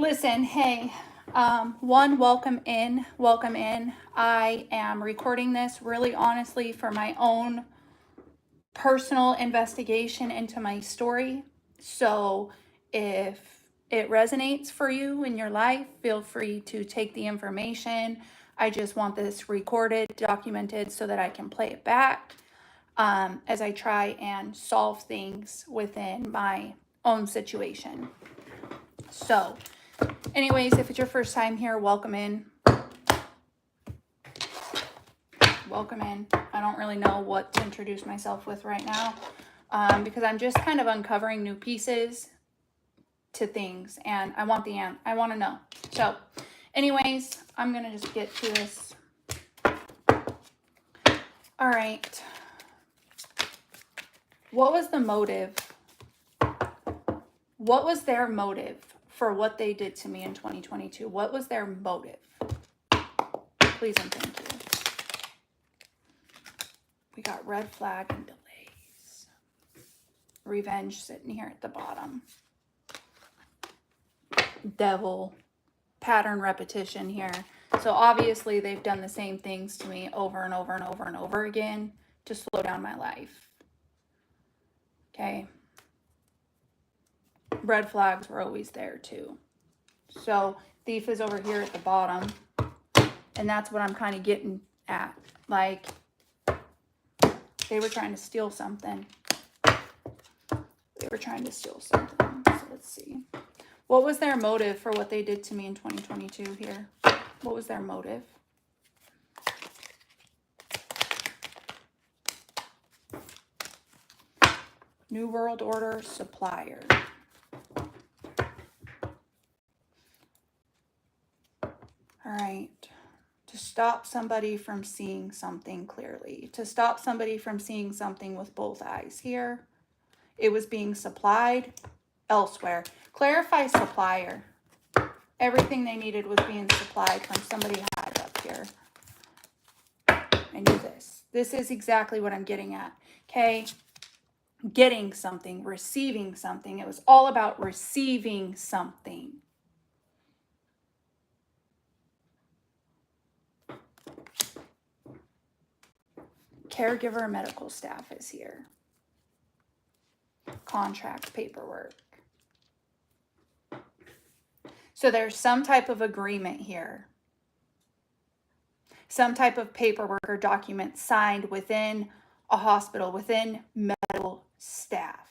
Listen, hey, welcome in, welcome in. I am recording this really honestly for my own personal investigation into my story. So if it resonates for you in your life, feel free to take the information. I just want this recorded, documented so that I can play it back as I try and solve things within my own situation. So anyways, if it's your first time here, welcome in. Welcome in. I don't really know what to introduce myself with right now because I'm just kind of uncovering new pieces to things and I want to know. So anyways, I'm going to just get to this. All right. What was the motive? What was their motive for what they did to me in 2022? What was their motive? Please and thank you. We got red flag and delays. Revenge sitting here at the bottom. Devil. Pattern repetition here. So obviously they've done the same things to me over and over and over and over again to slow down my life. Okay. Red flags were always there too. So thief is over here at the bottom. And that's what I'm kind of getting at. Like, they were trying to steal something. They were trying to steal something. So let's see. What was their motive for what they did to me in 2022 here? What was their motive? New World Order supplier. All right. To stop somebody from seeing something clearly. To stop somebody from seeing something with both eyes here. It was being supplied elsewhere. Clarify supplier. Everything they needed was being supplied from somebody high up here. I knew this. This is exactly what I'm getting at. Okay. Getting something, receiving something. It was all about receiving something. Caregiver medical staff is here. Contract paperwork. So there's some type of agreement here. Some type of paperwork or document signed within a hospital, within medical staff.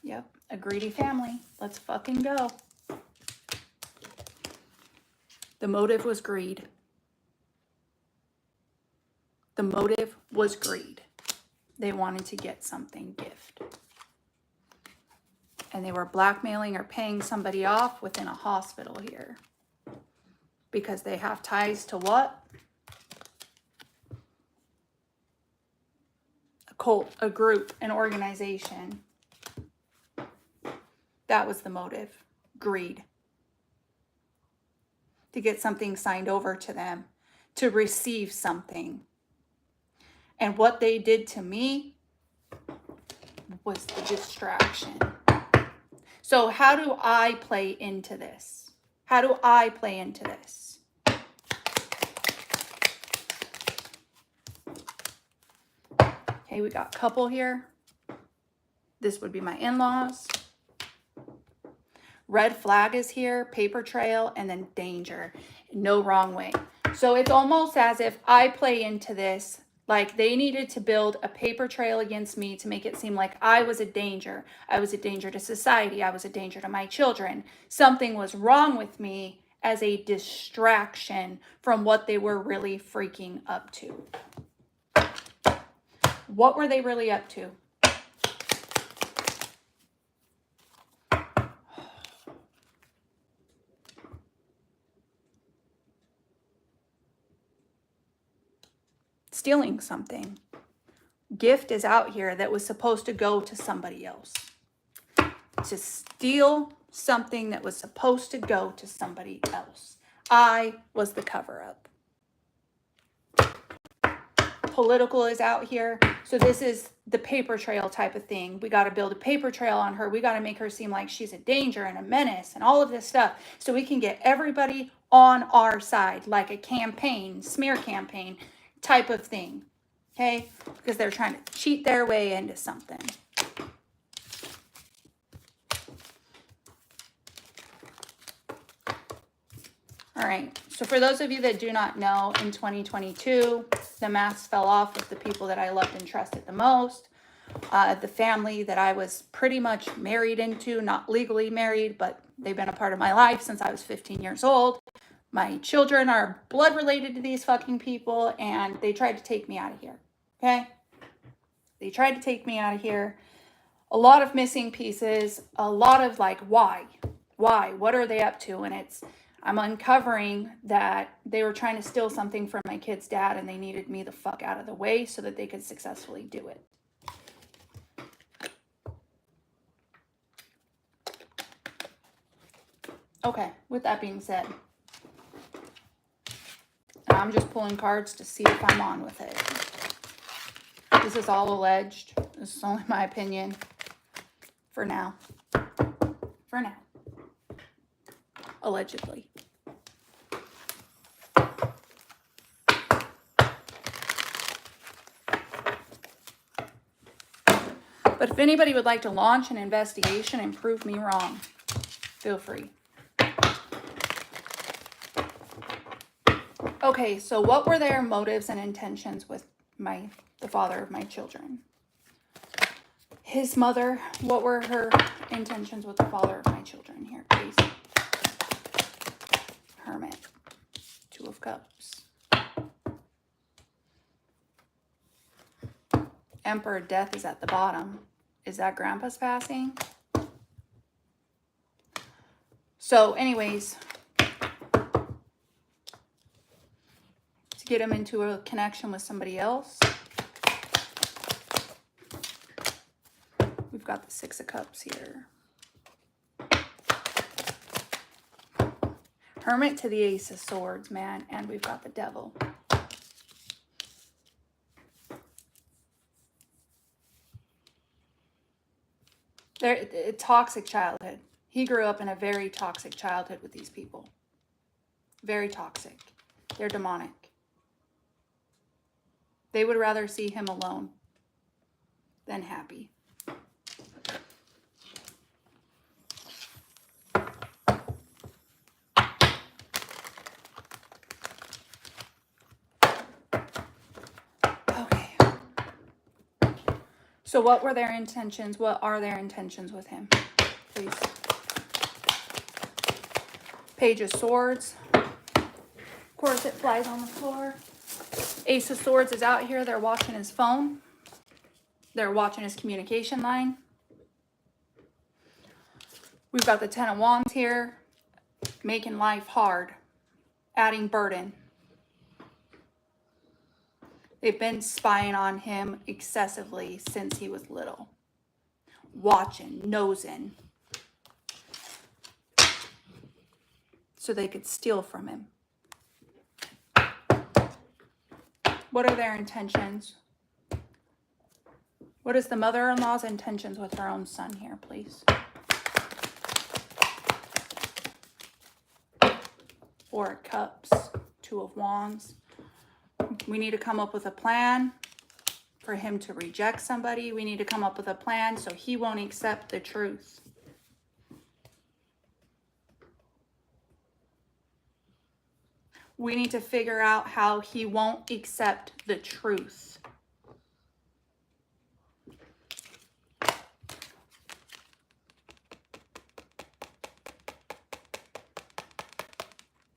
Yep, a greedy family. Let's fucking go. The motive was greed. The motive was greed. They wanted to get something gift. And they were blackmailing or paying somebody off within a hospital here. Because they have ties to what? A cult, a group, an organization. That was the motive. Greed. To get something signed over to them. To receive something. And what they did to me was the distraction. So how do I play into this? How do I play into this? Okay, we got couple here. This would be my in-laws. Red flag is here, paper trail, and then danger. No wrong way. So it's almost as if I play into this like they needed to build a paper trail against me to make it seem like I was a danger. I was a danger to society. I was a danger to my children. Something was wrong with me as a distraction from what they were really freaking up to. What were they really up to? Stealing something. Gift is out here that was supposed to go to somebody else. To steal something that was supposed to go to somebody else. I was the cover-up. Political is out here. So this is the paper trail type of thing. We got to build a paper trail on her. We got to make her seem like she's a danger and a menace and all of this stuff so we can get everybody on our side, like a campaign, smear campaign type of thing. Okay? Because they're trying to cheat their way into something. All right, so for those of you that do not know, in 2022, the masks fell off with the people that I loved and trusted the most. The family that I was pretty much married into, not legally married, but they've been a part of my life since I was 15 years old. My children are blood related to these fucking people, and they tried to take me out of here, okay? They tried to take me out of here. A lot of missing pieces, a lot of like, why? Why? What are they up to? And I'm uncovering that they were trying to steal something from my kid's dad and they needed me the fuck out of the way so that they could successfully do it. Okay, with that being said, I'm just pulling cards to see if I'm on with it. This is all alleged. This is only my opinion for now. For now. Allegedly. But if anybody would like to launch an investigation and prove me wrong, feel free. Okay, so what were their motives and intentions with the father of my children? His mother, what were her intentions with the father of my children? Here, please. Hermit. Two of Cups. Emperor, Death is at the bottom. Is that Grandpa's passing? So anyways, to get him into a connection with somebody else. We've got the Six of Cups here. Hermit to the Ace of Swords, man. And we've got the Devil. A toxic childhood. He grew up in a very toxic childhood with these people. Very toxic. They're demonic. They would rather see him alone than happy. Okay. So what were their intentions? What are their intentions with him? Please. Page of Swords. Of course, it flies on the floor. Ace of Swords is out here. They're watching his phone. They're watching his communication line. We've got the Ten of Wands here. Making life hard. Adding burden. They've been spying on him excessively since he was little. Watching, nosing. So they could steal from him. What are their intentions? What is the mother-in-law's intentions with her own son here, please? Four of Cups, Two of Wands. We need to come up with a plan for him to reject somebody. We need to come up with a plan so he won't accept the truth. We need to figure out how he won't accept the truth.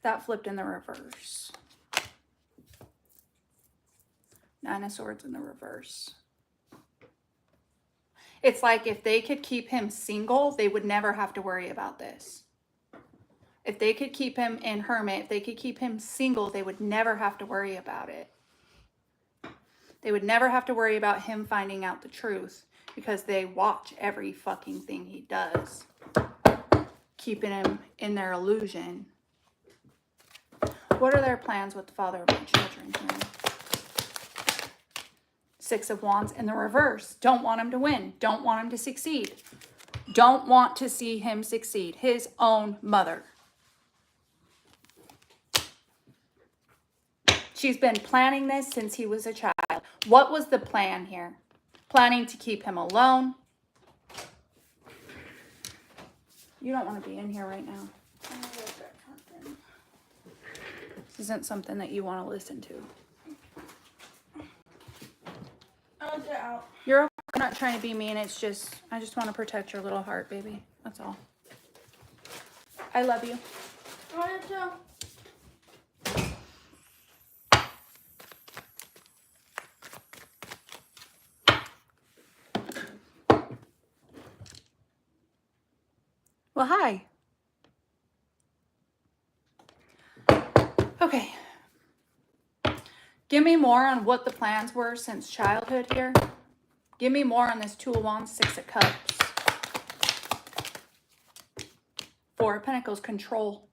That flipped in the reverse. Nine of Swords in the reverse. It's like if they could keep him single, they would never have to worry about this. If they could keep him in hermit, if they could keep him single, they would never have to worry about it. They would never have to worry about him finding out the truth because they watch every fucking thing he does, keeping him in their illusion. What are their plans with the father of my children here? Six of Wands in the reverse. Don't want him to win. Don't want him to succeed. Don't want to see him succeed. His own mother. She's been planning this since he was a child. What was the plan here? Planning to keep him alone. You don't want to be in here right now. This isn't something that you want to listen to. I'll get out. You're okay. I'm not trying to be mean. It's just, I just want to protect your little heart, baby. That's all. I love you. I wanted to. Well, hi. Okay. Give me more on what the plans were since childhood here. Give me more on this Two of Wands, Six of Cups. Four of Pentacles, control.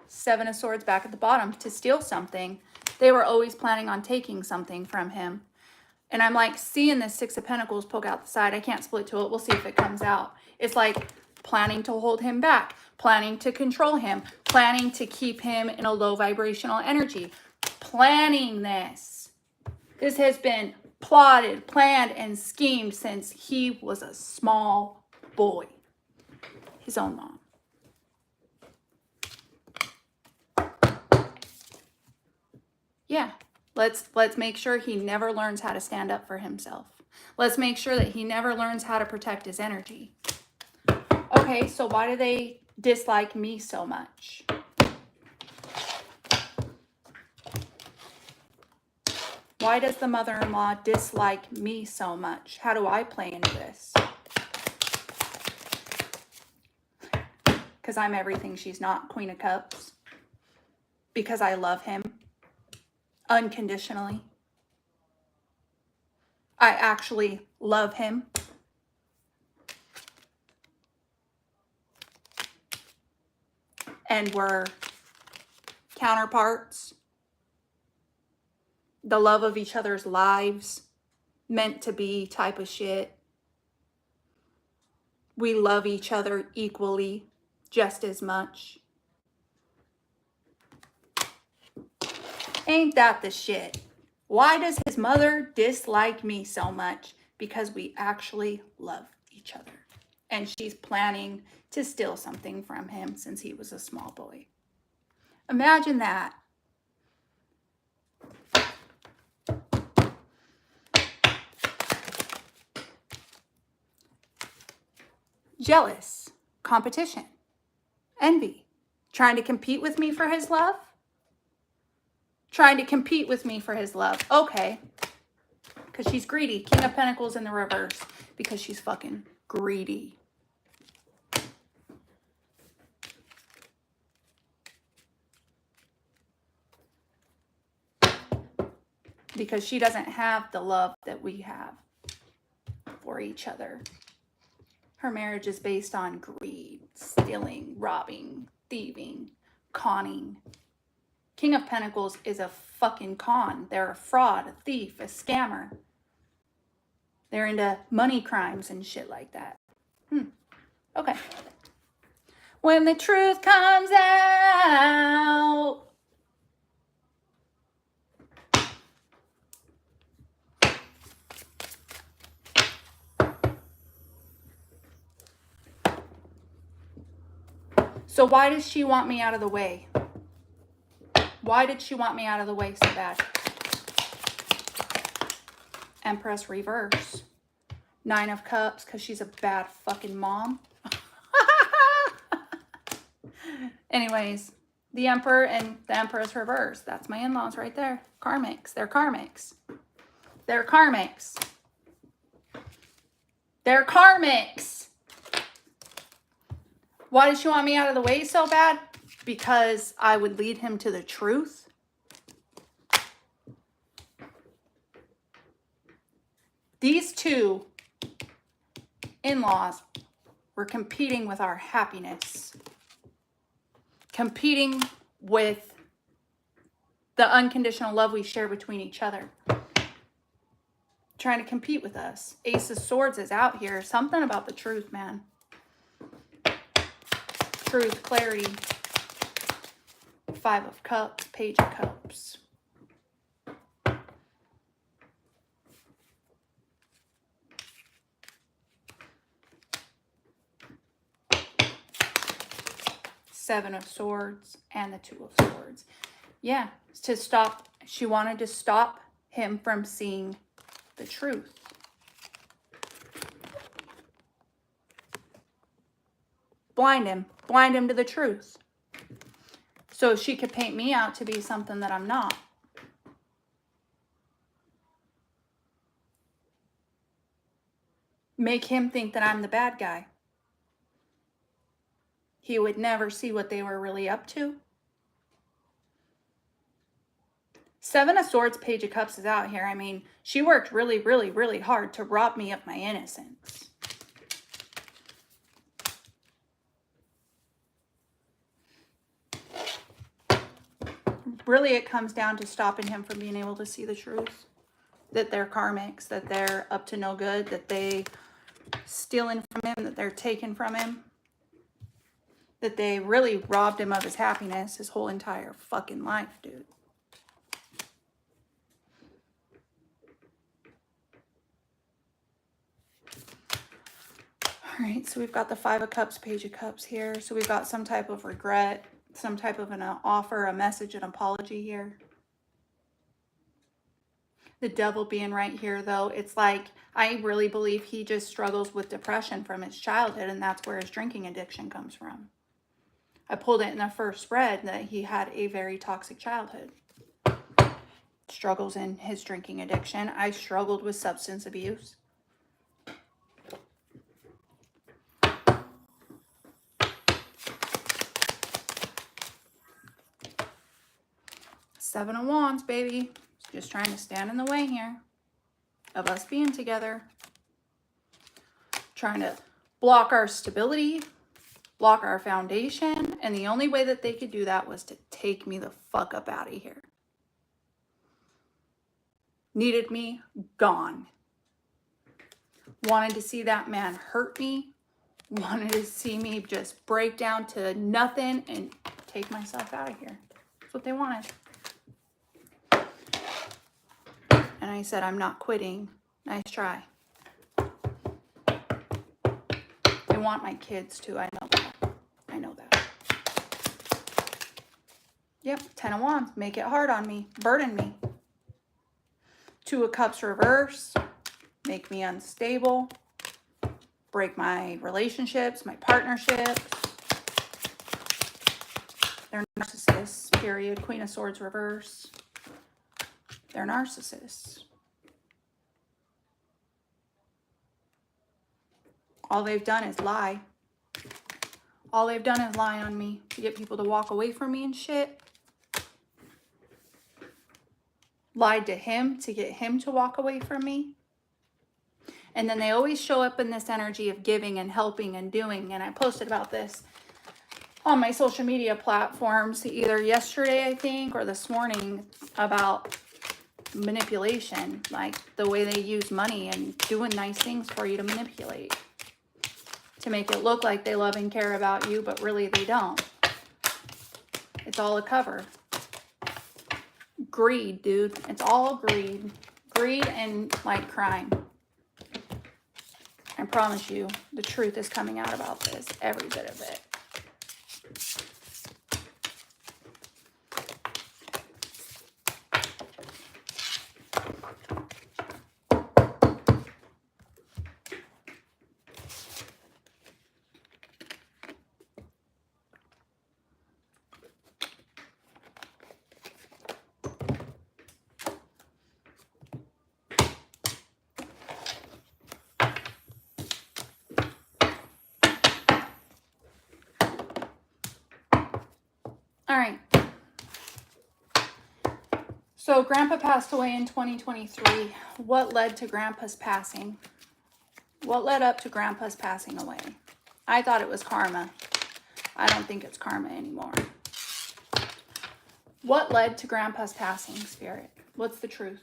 Seven of Swords back at the bottom, to steal something. They were always planning on taking something from him. And I'm like seeing this Six of Pentacles poke out the side. I can't split to it. We'll see if it comes out. It's like planning to hold him back, planning to control him, planning to keep him in a low vibrational energy. Planning this. This has been plotted, planned, and schemed since he was a small boy. His own mom. Yeah, let's make sure he never learns how to stand up for himself. Let's make sure that he never learns how to protect his energy. Okay, so why do they dislike me so much? Why does the mother-in-law dislike me so much? How do I play into this? Because I'm everything she's not, Queen of Cups. Because I love him unconditionally. I actually love him. And we're counterparts. The love of each other's lives, meant to be type of shit. We love each other equally, just as much. Ain't that the shit? Why does his mother dislike me so much? Because we actually love each other. And she's planning to steal something from him since he was a small boy. Imagine that. Jealous, competition, envy, trying to compete with me for his love. Trying to compete with me for his love. Okay. Because she's greedy. King of Pentacles in the reverse. Because she's fucking greedy. Because she doesn't have the love that we have for each other. Her marriage is based on greed, stealing, robbing, thieving, conning. King of Pentacles is a fucking con. They're a fraud, a thief, a scammer. They're into money crimes and shit like that. Okay. When the truth comes out. So why does she want me out of the way? Why did she want me out of the way so bad? Empress reverse. Nine of Cups, because she's a bad fucking mom. Anyways, the Emperor and the Empress reverse. That's my in-laws right there. Karmics. They're karmics. They're karmics. They're karmics. Why did she want me out of the way so bad? Because I would lead him to the truth. These two in-laws were competing with our happiness. Competing with the unconditional love we share between each other. trying to compete with us. Ace of Swords is out here. Something about the truth, man. Truth, clarity. 5 of Cups, Page of Cups. Seven of Swords and the 2 of Swords. Yeah, to stop. She wanted to stop him from seeing the truth. Blind him to the truth. So she could paint me out to be something that I'm not. Make him think that I'm the bad guy. He would never see what they were really up to. 7 of Swords, Page of Cups is out here. I mean, she worked really, really, really hard to rob me of my innocence. Really, it comes down to stopping him from being able to see the truth. That they're karmics, that they're up to no good, that they stealing from him, that they're taking from him. That they really robbed him of his happiness his whole entire fucking life, dude. All right, so we've got the 5 of Cups, Page of Cups here. So we've got some type of regret, some type of an offer, a message, an apology here. The Devil being right here, though, it's like, I really believe he just struggles with depression from his childhood, and that's where his drinking addiction comes from. I pulled it in the first spread that he had a very toxic childhood. Struggles in his drinking addiction. I struggled with substance abuse. Seven of Wands, baby. Just trying to stand in the way here of us being together. Trying to block our stability, block our foundation. And the only way that they could do that was to take me the fuck up out of here. Needed me gone. Wanted to see that man hurt me. Wanted to see me just break down to nothing and take myself out of here. That's what they wanted. And I said, I'm not quitting. Nice try. I want my kids to. I know that. I know that. Yep, 10 of Wands. Make it hard on me. Burden me. 2 of Cups reverse. Make me unstable. Break my relationships, my partnerships. They're narcissists, period. Queen of Swords reverse. They're narcissists. All they've done is lie. All they've done is lie on me to get people to walk away from me and shit. Lied to him to get him to walk away from me. And then they always show up in this energy of giving and helping and doing. And I posted about this on my social media platforms either yesterday, I think, or this morning about manipulation. Like the way they use money and doing nice things for you to manipulate. To make it look like they love and care about you, but really they don't. It's all a cover. Greed, dude. It's all greed. Greed and like crime. I promise you, the truth is coming out about this. Every bit of it. All right. So Grandpa passed away in 2023. What led to Grandpa's passing? What led up to Grandpa's passing away? I thought it was karma. I don't think it's karma anymore. What led to Grandpa's passing, Spirit? What's the truth?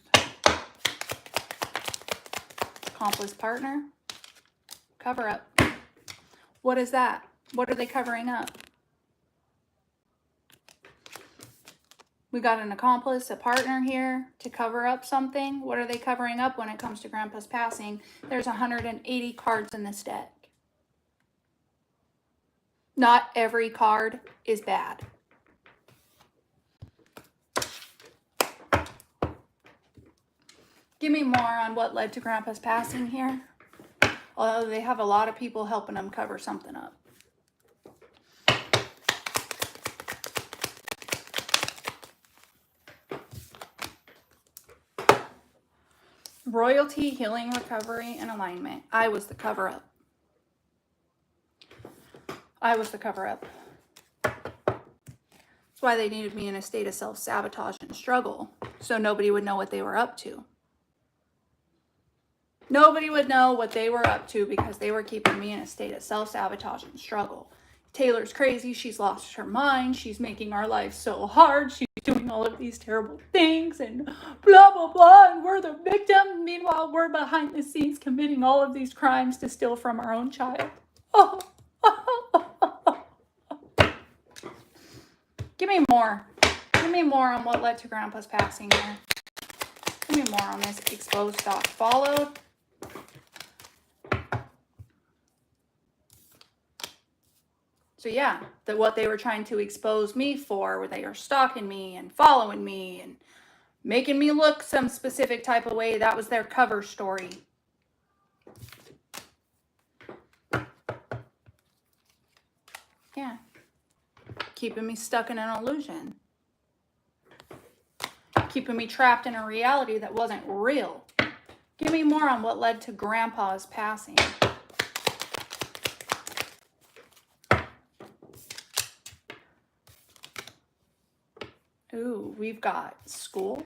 accomplice partner, cover up. What is that? What are they covering up? We got an accomplice, a partner here to cover up something. What are they covering up when it comes to Grandpa's passing? There's 180 cards in this deck. Not every card is bad. Give me more on what led to Grandpa's passing here. Although they have a lot of people helping them cover something up. Royalty, healing, recovery, and alignment. I was the cover-up. I was the cover-up. That's why they needed me in a state of self-sabotage and struggle, so nobody would know what they were up to. Nobody would know what they were up to because they were keeping me in a state of self-sabotage and struggle. Taylor's crazy. She's lost her mind. She's making our life so hard. She's doing all of these terrible things and blah, blah, blah. And we're the victim. Meanwhile, we're behind the scenes committing all of these crimes to steal from our own child. Oh. Give me more. Give me more on what led to Grandpa's passing here. Give me more on this. Exposed, stalked, followed. So yeah, what they were trying to expose me for, where they are stalking me and following me and making me look some specific type of way, that was their cover story. Yeah. Keeping me stuck in an illusion. Keeping me trapped in a reality that wasn't real. Give me more on what led to Grandpa's passing. Ooh, we've got school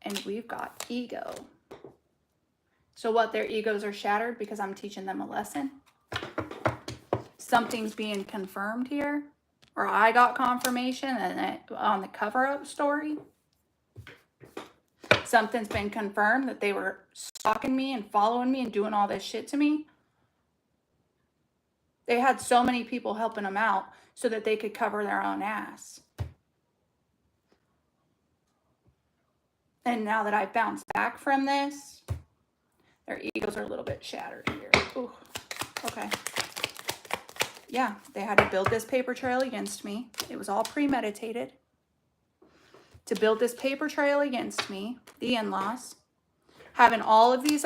and we've got ego. So what, their egos are shattered because I'm teaching them a lesson? Something's being confirmed here, or I got confirmation and on the cover-up story. Something's been confirmed that they were stalking me and following me and doing all this shit to me. They had so many people helping them out so that they could cover their own ass. And now that I've bounced back from this, their egos are a little bit shattered here. Ooh, okay. Yeah, they had to build this paper trail against me. It was all premeditated. To build this paper trail against me, the in-laws, having all of these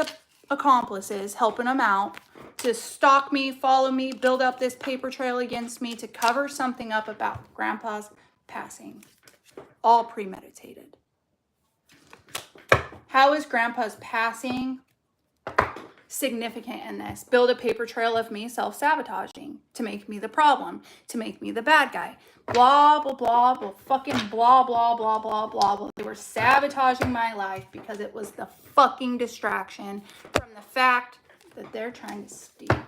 accomplices helping them out to stalk me, follow me, build up this paper trail against me to cover something up about Grandpa's passing. All premeditated. How is Grandpa's passing significant in this? Build a paper trail of me self-sabotaging to make me the problem, to make me the bad guy. Blah, blah, blah, blah, fucking blah, blah, blah, blah, blah, blah. They were sabotaging my life because it was the fucking distraction from the fact that they're trying to steal.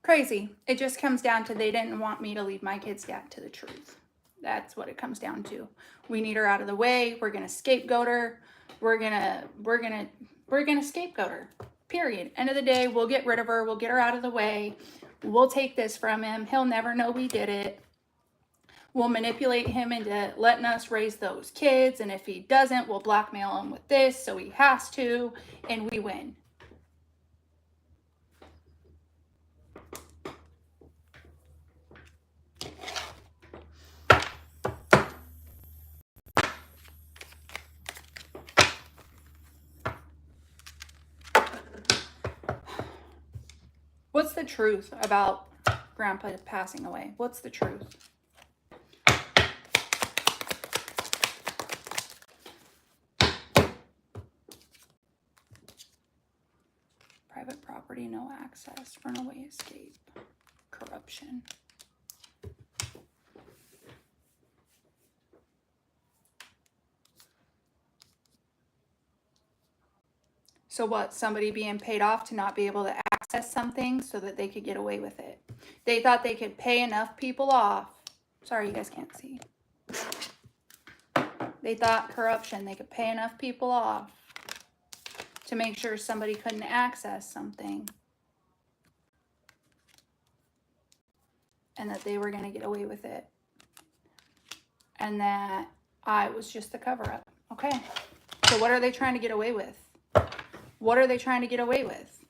Crazy. It just comes down to they didn't want me to lead my kid's dad to the truth. That's what it comes down to. We need her out of the way. We're gonna scapegoat her. We're gonna scapegoat her. Period. End of the day, we'll get rid of her. We'll get her out of the way. We'll take this from him. He'll never know we did it. We'll manipulate him into letting us raise those kids. And if he doesn't, we'll blackmail him with this so he has to, and we win. What's the truth about Grandpa passing away? What's the truth? Private property, no access, runaway escape, corruption. So what? Somebody being paid off to not be able to access something so that they could get away with it. They thought they could pay enough people off. Sorry, you guys can't see. They thought corruption, they could pay enough people off to make sure somebody couldn't access something. And that they were going to get away with it. And that I was just the cover-up. Okay. So what are they trying to get away with? What are they trying to get away with?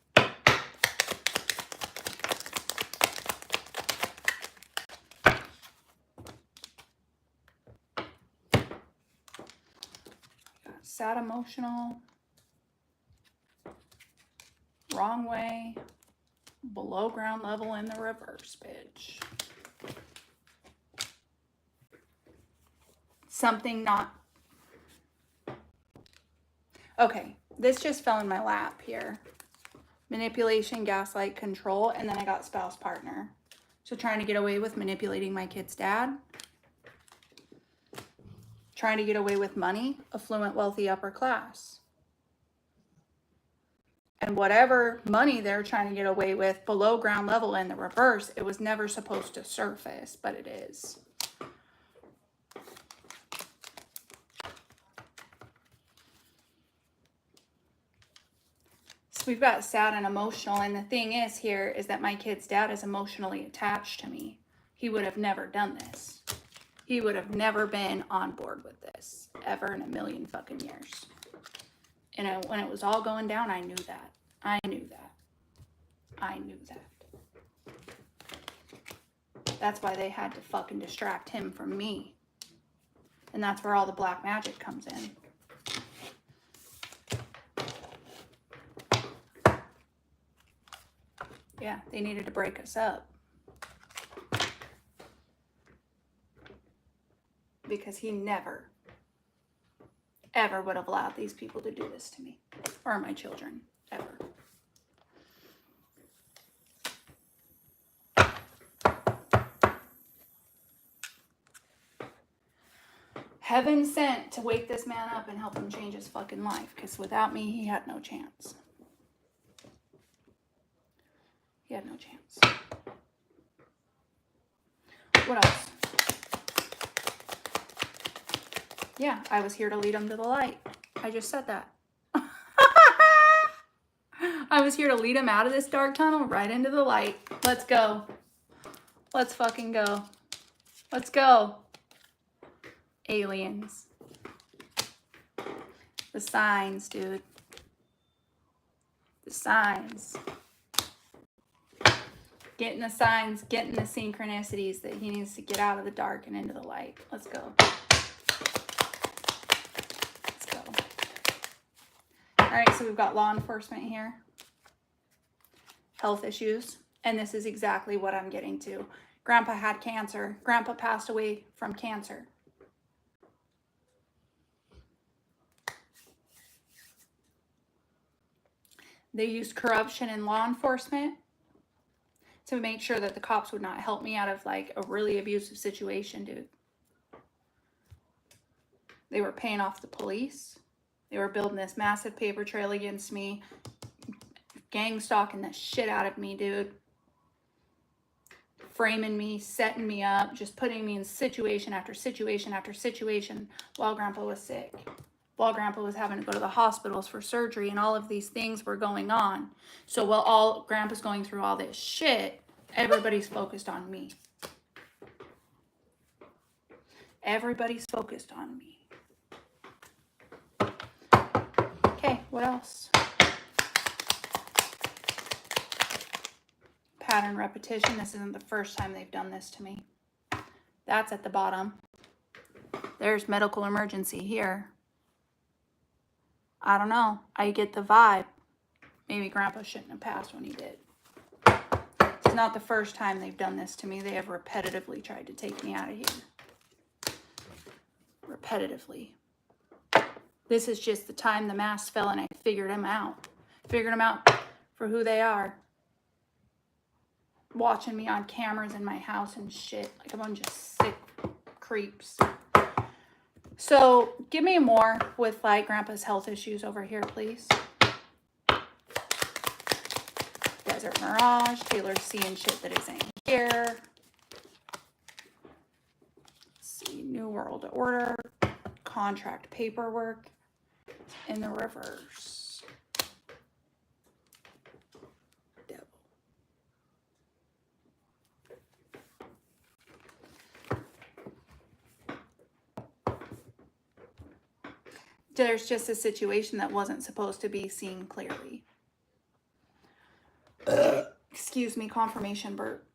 Sad emotional. Wrong way. Below ground level in the reverse, bitch. Something not... Okay, this just fell in my lap here. Manipulation, gaslight, control, and then I got spouse partner. So trying to get away with manipulating my kid's dad. Trying to get away with money, affluent, wealthy, upper class. And whatever money they're trying to get away with below ground level in the reverse, it was never supposed to surface, but it is. So we've got sad and emotional. And the thing is here is that my kid's dad is emotionally attached to me. He would have never done this. He would have never been on board with this ever in a million fucking years. And when it was all going down, I knew that. I knew that. I knew that. That's why they had to fucking distract him from me. And that's where all the black magic comes in. Yeah, they needed to break us up. Because he never, ever would have allowed these people to do this to me. Or my children. Ever. Heaven sent to wake this man up and help him change his fucking life. Because without me, he had no chance. He had no chance. What else? Yeah, I was here to lead him to the light. I just said that. I was here to lead him out of this dark tunnel right into the light. Let's go. Let's fucking go. Let's go. Aliens. The signs, dude. The signs. Getting the signs, getting the synchronicities that he needs to get out of the dark and into the light. Let's go. Let's go. All right, so we've got law enforcement here. Health issues. And this is exactly what I'm getting to. Grandpa had cancer. Grandpa passed away from cancer. They used corruption in law enforcement to make sure that the cops would not help me out of like a really abusive situation, dude. They were paying off the police. They were building this massive paper trail against me. Gang stalking the shit out of me, dude. Framing me, setting me up, just putting me in situation after situation after situation while Grandpa was sick. While Grandpa was having to go to the hospitals for surgery and all of these things were going on. So while Grandpa's going through all this shit, everybody's focused on me. Everybody's focused on me. Okay, what else? Pattern repetition. This isn't the first time they've done this to me. That's at the bottom. There's medical emergency here. I don't know. I get the vibe. Maybe Grandpa shouldn't have passed when he did. It's not the first time they've done this to me. They have repetitively tried to take me out of here. Repetitively. This is just the time the mask fell and I figured them out. Figured them out for who they are. Watching me on cameras in my house and shit. Like a bunch of sick creeps. So give me more with like Grandpa's health issues over here, please. Desert Mirage. Taylor's seeing shit that isn't here. Let's see. New World Order. Contract paperwork in the reverse. Devil. There's just a situation that wasn't supposed to be seen clearly. Excuse me, confirmation burp.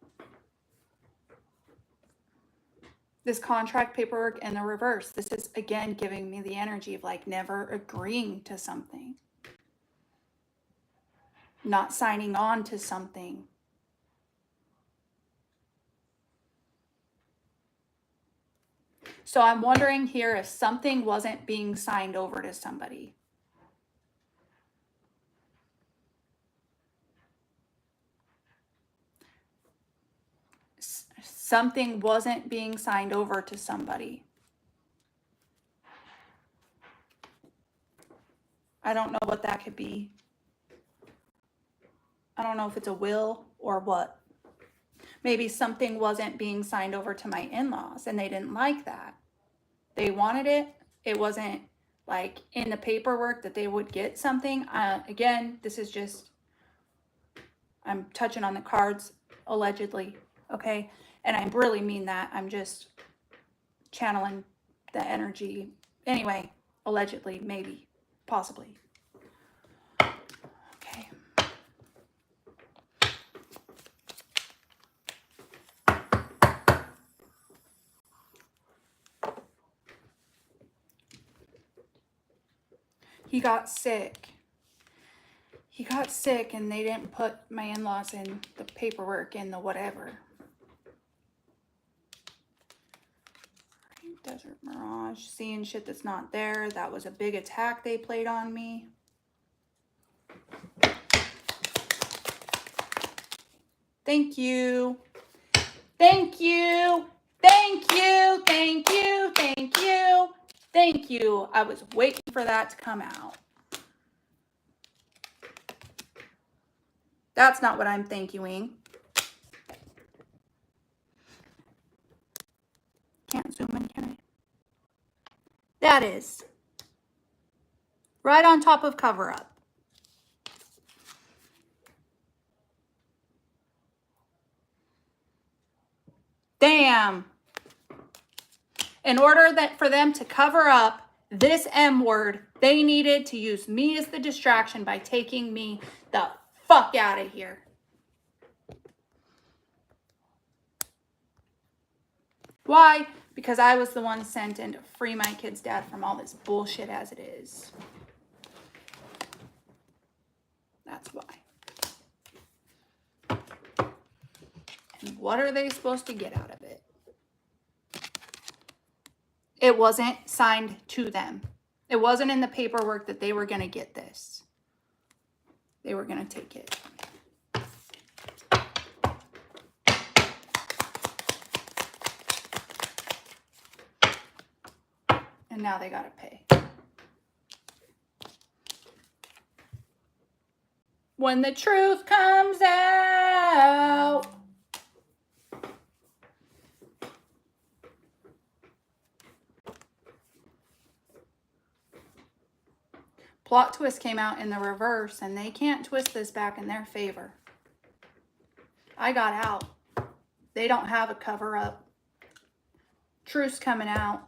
This contract paperwork in the reverse. This is, again, giving me the energy of like never agreeing to something. Not signing on to something. So I'm wondering here if something wasn't being signed over to somebody. Something wasn't being signed over to somebody. I don't know what that could be. I don't know if it's a will or what. Maybe something wasn't being signed over to my in-laws and they didn't like that. They wanted it. It wasn't like in the paperwork that they would get something. Again, this is just, I'm touching on the cards allegedly, okay? And I really mean that. I'm just channeling the energy. Anyway, allegedly, maybe, possibly. Okay. He got sick. He got sick and they didn't put my in-laws in the paperwork and the whatever. Desert Mirage, seeing shit that's not there. That was a big attack they played on me. Thank you. Thank you. Thank you. Thank you. Thank you. Thank you. I was waiting for that to come out. That's not what I'm thank youing. Can't zoom in, can I? That is. Right on top of cover up. Damn. In order that for them to cover up this M word, they needed to use me as the distraction by taking me the fuck out of here. Why? Because I was the one sent in to free my kid's dad from all this bullshit as it is. That's why. And what are they supposed to get out of it? It wasn't signed to them. It wasn't in the paperwork that they were going to get this. They were going to take it. And now they got to pay. When the truth comes out. Plot twist came out in the reverse, and they can't twist this back in their favor. I got out. They don't have a cover up. Truth's coming out.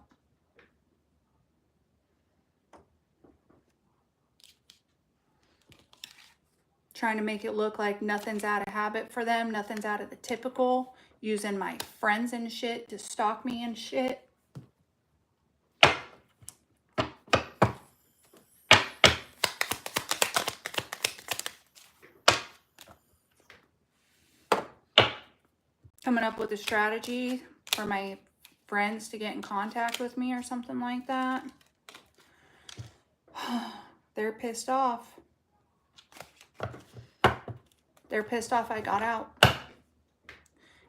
Trying to make it look like nothing's out of habit for them. Nothing's out of the typical. Using my friends and shit to stalk me and shit. Coming up with a strategy for my friends to get in contact with me or something like that. They're pissed off. They're pissed off I got out.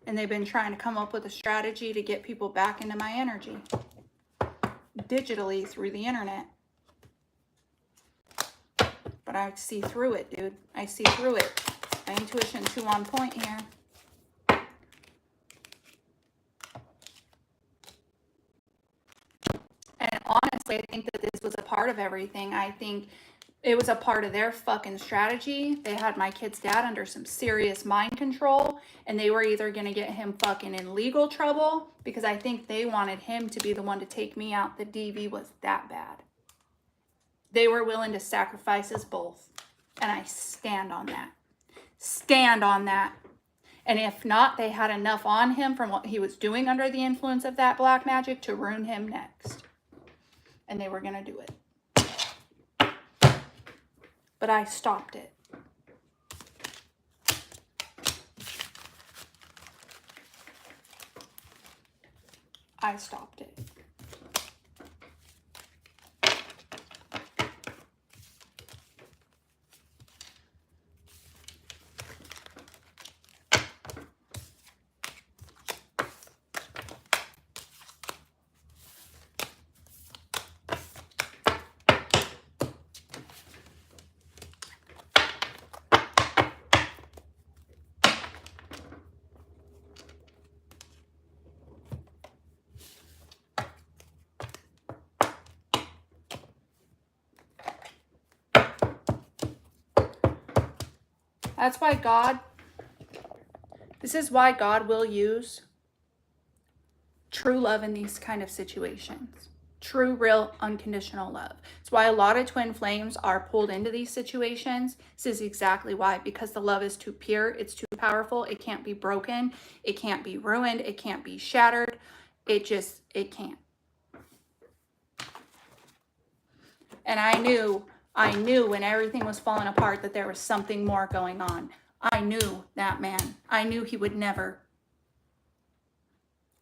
And they've been trying to come up with a strategy to get people back into my energy. Digitally through the internet. But I see through it, dude. I see through it. My intuition too on point here. And honestly, I think that this was a part of everything. I think it was a part of their fucking strategy. They had my kid's dad under some serious mind control, and they were either going to get him fucking in legal trouble, because I think they wanted him to be the one to take me out. The DV was that bad. They were willing to sacrifice us both. And I stand on that. Stand on that. And if not, they had enough on him from what he was doing under the influence of that black magic to ruin him next. And they were going to do it. But I stopped it. I stopped it. That's why this is why God will use true love in these kind of situations. True, real, unconditional love. It's why a lot of twin flames are pulled into these situations. This is exactly why, because the love is too pure, it's too powerful, it can't be broken, it can't be ruined, it can't be shattered. It can't. And I knew when everything was falling apart that there was something more going on. I knew that man. I knew he would never.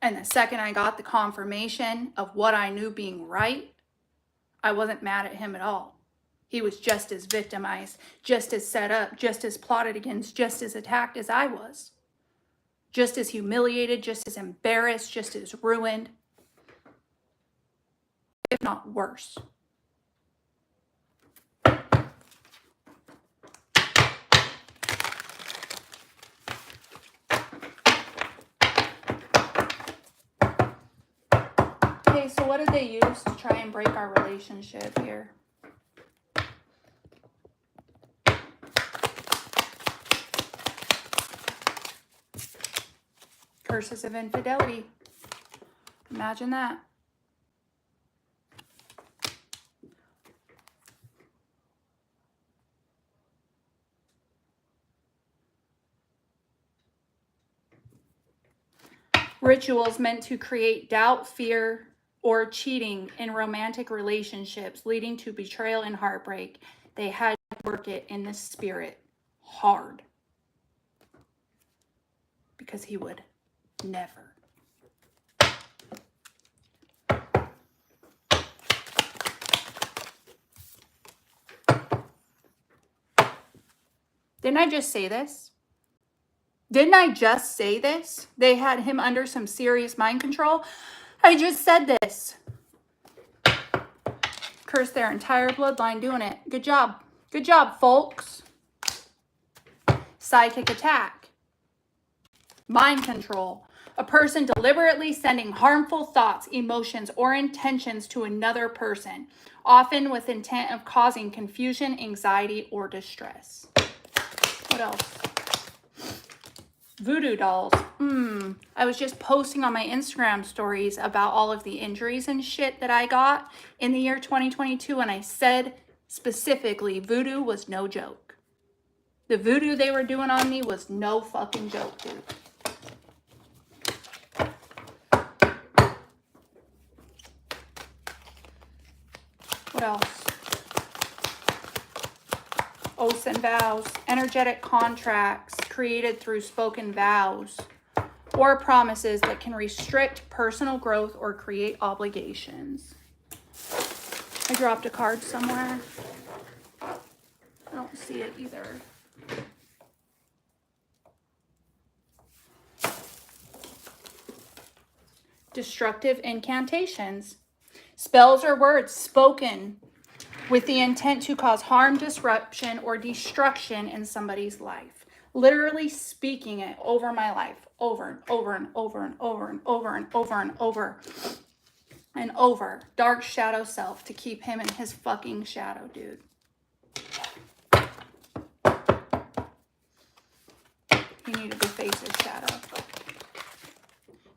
And the second I got the confirmation of what I knew being right, I wasn't mad at him at all. He was just as victimized, just as set up, just as plotted against, just as attacked as I was. Just as humiliated, just as embarrassed, just as ruined, if not worse. Okay, so what did they use to try and break our relationship here? Curses of infidelity. Imagine that. Rituals meant to create doubt, fear, or cheating in romantic relationships, leading to betrayal and heartbreak. They had to work it in the spirit hard, because he would never. Didn't I just say this? Didn't I just say this? They had him under some serious mind control. I just said this. Curse their entire bloodline doing it. Good job. Good job, folks. Psychic attack. Mind control. A person deliberately sending harmful thoughts, emotions, or intentions to another person, often with intent of causing confusion, anxiety, or distress. What else? Voodoo dolls. I was just posting on my Instagram stories about all of the injuries and shit that I got in the year 2022, and I said specifically voodoo was no joke. The voodoo they were doing on me was no fucking joke, dude. What else? Oaths and vows. Energetic contracts created through spoken vows or promises that can restrict personal growth or create obligations. I dropped a card somewhere. I don't see it either. Destructive incantations. Spells or words spoken with the intent to cause harm, disruption, or destruction in somebody's life. literally speaking it over my life, over and over and over and over and over and over and over and over. Dark shadow self, to keep him in his fucking shadow, dude. He needed to face his shadow.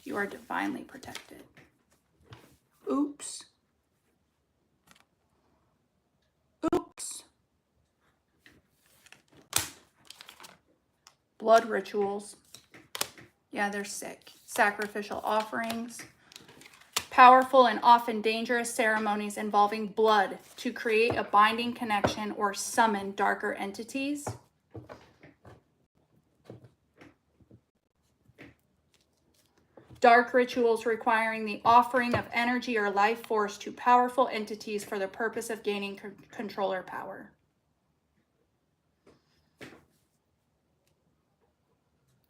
You are divinely protected. Oops. Oops. Blood rituals. Yeah, they're sick. Sacrificial offerings. Powerful and often dangerous ceremonies involving blood to create a binding connection or summon darker entities. Dark rituals requiring the offering of energy or life force to powerful entities for the purpose of gaining controller power.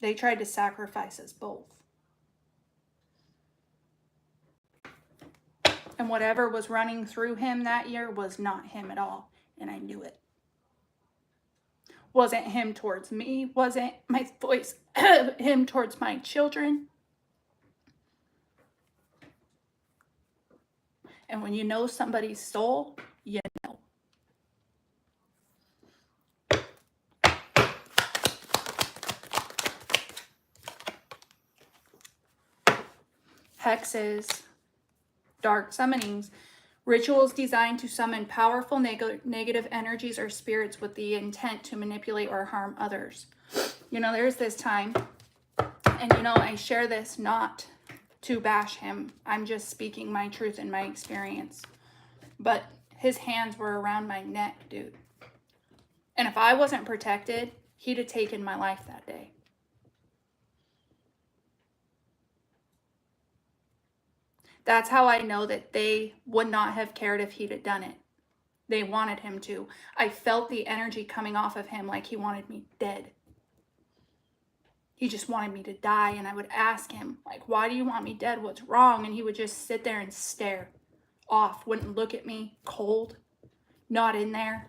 They tried to sacrifice us both. And whatever was running through him that year was not him at all. And I knew it. Wasn't him towards me. Wasn't my voice him towards my children. And when you know somebody's soul, you know. Hexes, dark summonings, rituals designed to summon powerful negative energies or spirits with the intent to manipulate or harm others. You know, there's this time, and you know, I share this not to bash him. I'm just speaking my truth and my experience. But his hands were around my neck, dude. And if I wasn't protected, he'd have taken my life that day. That's how I know that they would not have cared if he'd have done it. They wanted him to. I felt the energy coming off of him like he wanted me dead. He just wanted me to die, and I would ask him, like, why do you want me dead? What's wrong? And he would just sit there and stare off, wouldn't look at me, cold, not in there.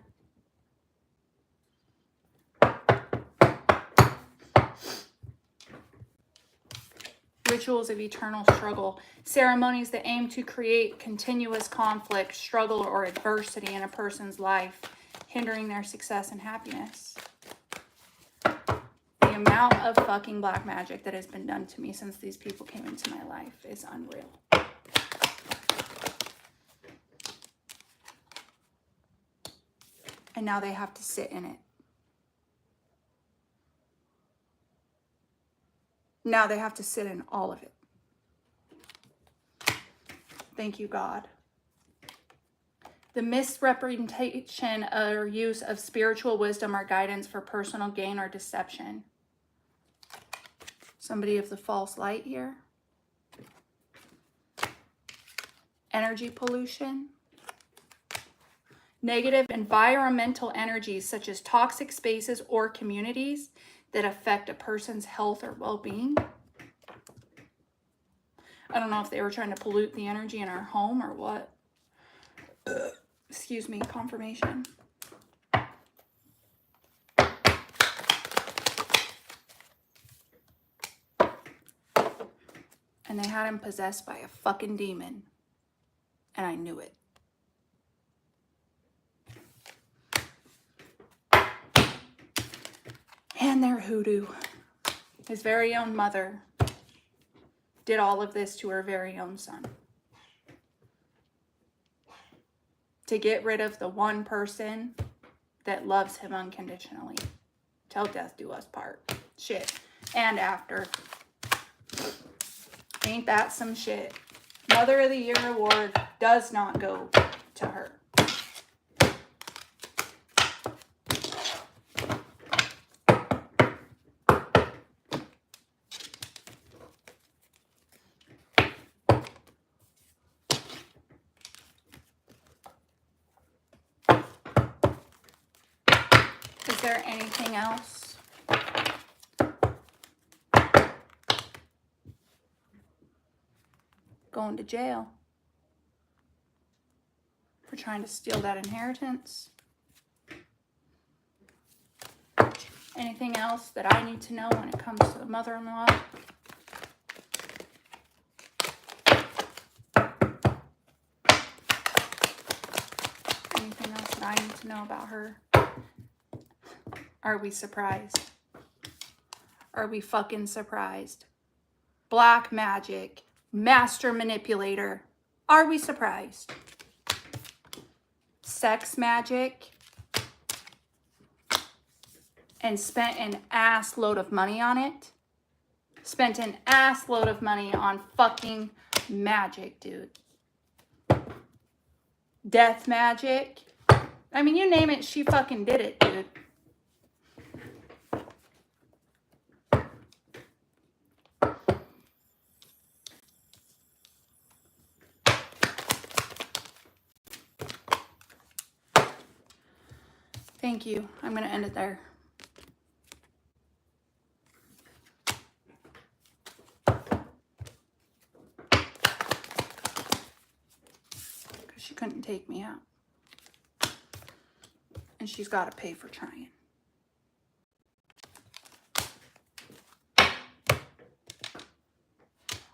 Rituals of eternal struggle, ceremonies that aim to create continuous conflict, struggle, or adversity in a person's life, hindering their success and happiness. The amount of fucking black magic that has been done to me since these people came into my life is unreal. And now they have to sit in it. Now they have to sit in all of it. Thank you, God. The misrepresentation or use of spiritual wisdom or guidance for personal gain or deception. Somebody of the false light here. Energy pollution. Negative environmental energies such as toxic spaces or communities that affect a person's health or well-being. I don't know if they were trying to pollute the energy in our home or what. Excuse me, confirmation. And they had him possessed by a fucking demon. And I knew it. And their hoodoo. His very own mother did all of this to her very own son. To get rid of the one person that loves him unconditionally. Till death do us part. Shit. And after. Ain't that some shit? Mother of the Year award does not go to her. Is there anything else? Going to jail for trying to steal that inheritance. Anything else that I need to know when it comes to the mother-in-law? Anything else that I need to know about her? Are we surprised? Are we fucking surprised? Black magic, master manipulator. Are we surprised? Sex magic. And spent an ass load of money on it. Spent an ass load of money on fucking magic, dude. Death magic. I mean, you name it, she fucking did it, dude. Thank you. I'm going to end it there. Because she couldn't take me out. And she's got to pay for trying.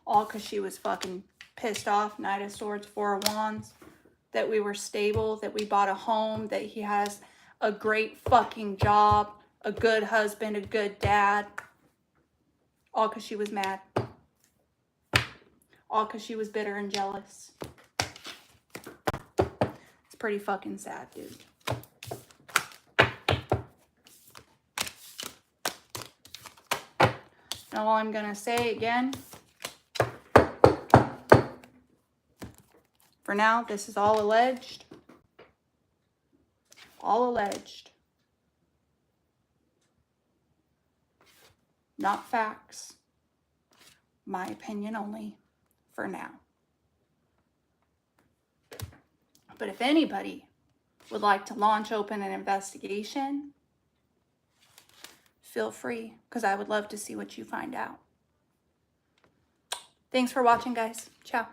All because she was fucking pissed off. Knight of Swords, Four of Wands. That we were stable. That we bought a home. That he has a great fucking job. A good husband. A good dad. All because she was mad. All because she was bitter and jealous. It's pretty fucking sad, dude. And all I'm gonna say again, for now, this is all alleged. All alleged. Not facts. My opinion only for now. But if anybody would like to launch open an investigation, feel free, because I would love to see what you find out. Thanks for watching, guys. Ciao.